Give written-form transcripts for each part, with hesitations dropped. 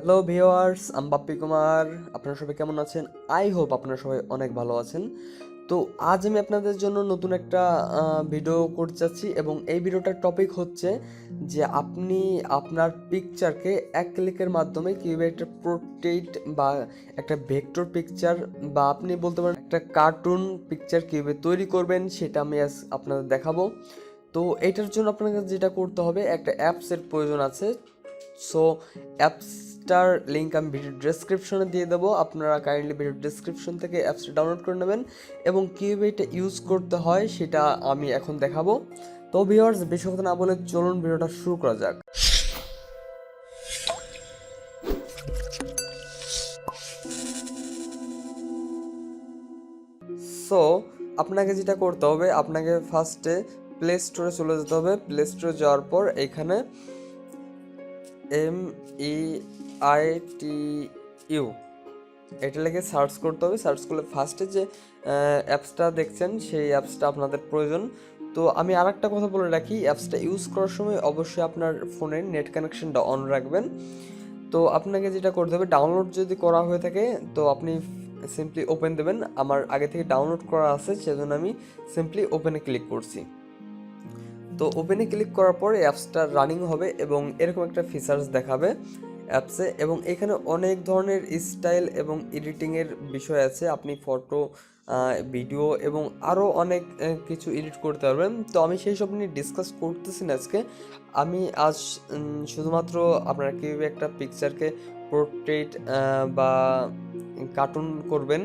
Hello viewers, আমি বাপ্পি কুমার। আপনারা সবাই কেমন আছেন? আই হোপ আপনারা সবাই অনেক ভালো আছেন। তো আজ আমি আপনাদের জন্য নতুন একটা ভিডিও করতে চাচ্ছি এবং এই ভিডিওটার টপিক হচ্ছে যে আপনি আপনার পিকচারকে এক ক্লিকের মাধ্যমে কীভাবে একটা পোর্ট্রেট বা একটা ভেক্টর পিকচার বা আপনি বলতে পারেন একটা কার্টুন পিকচার কীভাবে তৈরি করবেন সেটা আমি আজ আপনাদের দেখাবো। তো এটার জন্য আপনাকে যেটা করতে হবে, একটা অ্যাপসের প্রয়োজন আছে। সো অ্যাপসটার লিঙ্ক আমি ভিডিও ডেসক্রিপশনে দিয়ে দেবো। আপনারা কাইন্ডলি ভিডিও ডেসক্রিপশন থেকে অ্যাপসটা ডাউনলোড করে নেবেন এবং কীভাবে এটা ইউজ করতে হয় সেটা আমি এখন দেখাবো। তো ভিউয়ার্স, বেশি কথা না বলে চলুন ভিডিওটা শুরু করা যাক। সো আপনাকে যেটা করতে হবে, আপনাকে ফার্স্টে প্লে স্টোরে চলে যেতে হবে। প্লে স্টোরে যাওয়ার পর এখানে MEITU এটা লিখে সার্চ করতে হবে। সার্চ করলে ফার্স্টে যে অ্যাপসটা দেখছেন সেই অ্যাপসটা আপনাদের প্রয়োজন। তো আমি আর একটা কথা বলে রাখি, অ্যাপসটা ইউজ করার সময় অবশ্যই আপনার ফোনের নেট কানেকশনটা অন রাখবেন। তো আপনাকে যেটা করতে হবে, ডাউনলোড যদি করা হয়ে থাকে তো আপনি সিম্পলি ওপেন দেবেন। আমার আগে থেকে ডাউনলোড করা আছে, সেজন্য আমি সিম্পলি ওপেনে ক্লিক করছি। তো ওপেনে ক্লিক করার পর অ্যাপসটা রানিং হবে এবং এরকম একটা ফিচার্স দেখাবে অ্যাপসে, এবং এখানে অনেক ধরনের স্টাইল এবং এডিটিংয়ের বিষয় আছে। আপনি ফটো, ভিডিও এবং আরও অনেক কিছু এডিট করতে পারবেন। তো আমি সেই সব নিয়ে ডিসকাস করতেছি না আজকে। আমি আজ শুধুমাত্র আপনারা কীভাবে একটা পিকচারকে পোর্ট্রেট বা কার্টুন করবেন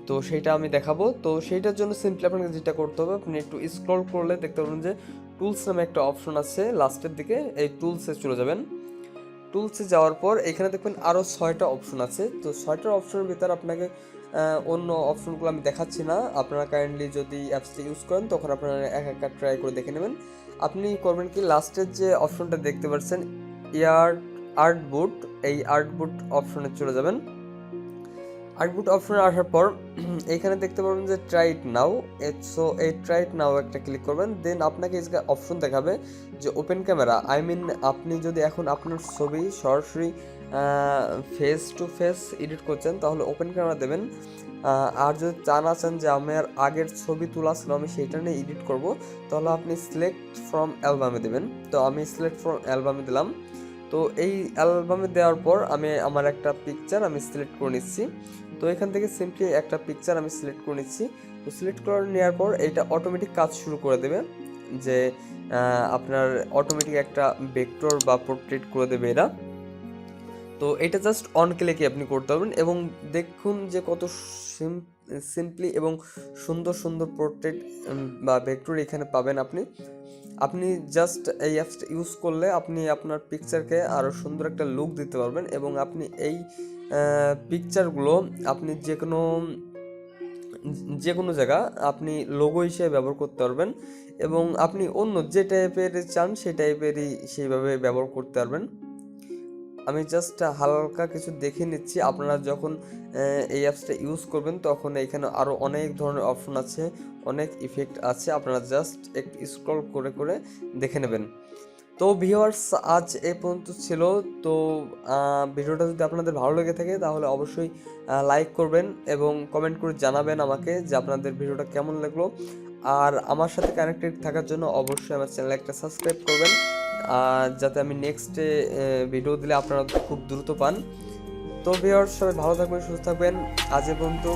তো সেইটা আমি দেখাবো। তো সেইটার জন্য সিম্পলি আপনাকে যেটা করতে হবে, আপনি একটু স্ক্রল করলে দেখতে পাবেন যে টুলস নামে একটা অপশন আছে লাস্টের দিকে। এই টুলসে চলে যাবেন। টুলসে যাওয়ার পর এখানে দেখবেন আরও 6টা অপশন আছে। তো 6টা অপশনের ভিতরে আপনাকে অন্য অপশনগুলো আমি দেখাচ্ছি না। আপনারা কাইন্ডলি যদি অ্যাপসটা ইউজ করেন তখন আপনারা এক একটা ট্রাই করে দেখে নেবেন। আপনি করবেন কি, লাস্টের যে অপশনটা দেখতে পাচ্ছেন আর্টবুট, এই আর্টবুট অপশনে চলে যাবেন। আর্টবুট অপশনে আসার পর এইখানে দেখতে পাবেন যে ট্রাই ইট নাও। সো এই ট্রাই ইট নাও একটা ক্লিক করবেন। দেন আপনাকে এই অপশন দেখাবে যে ওপেন ক্যামেরা। আপনি যদি এখন আপনার ছবি সরাসরি ফেস টু ফেস এডিট করছেন তাহলে ওপেন ক্যামেরা দেবেন। আর যদি চান যে আমার আগের ছবি তোলা ছিল আমি সেইটা নিয়ে এডিট করব, তাহলে আপনি সিলেক্ট ফ্রম অ্যালবামে দেবেন। তো আমি সিলেক্ট ফ্রম অ্যালবামে দিলাম। তো এই অ্যালবামে দেওয়ার পর আমি আমার একটা পিকচার আমি সিলেক্ট করে নিচ্ছি। তো এখান থেকে সিম্পলি একটা পিকচার আমি সিলেক্ট করে নিচ্ছি। তো সিলেক্ট করে নেওয়ার পর এটা অটোমেটিক কাজ শুরু করে দেবে, যে আপনার অটোমেটিক একটা ভেক্টর বা পোর্ট্রেট করে দেবে এরা। তো এটা জাস্ট অন ক্লিকে আপনি করতে পারবেন এবং দেখুন যে কত সিম্পলি এবং সুন্দর সুন্দর পোর্ট্রেট বা ভেক্টর এখানে পাবেন আপনি জাস্ট এই অ্যাপসটা ইউজ করলে আপনি আপনার পিকচারকে আরও সুন্দর একটা লুক দিতে পারবেন এবং আপনি এই পিকচারগুলো আপনি যে কোনো জায়গা আপনি লোগো হিসেবে ব্যবহার করতে পারবেন এবং আপনি অন্য যে টাইপের চান সেই টাইপেরই সেইভাবে ব্যবহার করতে পারবেন। আমি জাস্ট হালকা কিছু দেখে নিচ্ছি। আপনারা যখন এই অ্যাপসটা ইউজ করবেন তখন এখানে আরও অনেক ধরনের অপশন আছে, অনেক ইফেক্ট আছে, আপনারা জাস্ট একটু স্ক্রল করে করে দেখে নেবেন। তো ভিউয়ার্স, আজ এই পর্যন্ত ছিল। তো ভিডিওটা যদি আপনাদের ভালো লেগে থাকে তাহলে অবশ্যই লাইক করবেন এবং কমেন্ট করে জানাবেন আমাকে যে আপনাদের ভিডিওটা কেমন লাগলো। আর আমার সাথে কানেক্টেড থাকার জন্য অবশ্যই আমার চ্যানেলে একটা সাবস্ক্রাইব করবেন, যাতে আমি নেক্সটে ভিডিও দিলে আপনারা খুব দ্রুত পান। তো ভিউয়ার্স, সবাই ভালো থাকবেন, সুস্থ থাকবেন। আজ এ পর্যন্ত।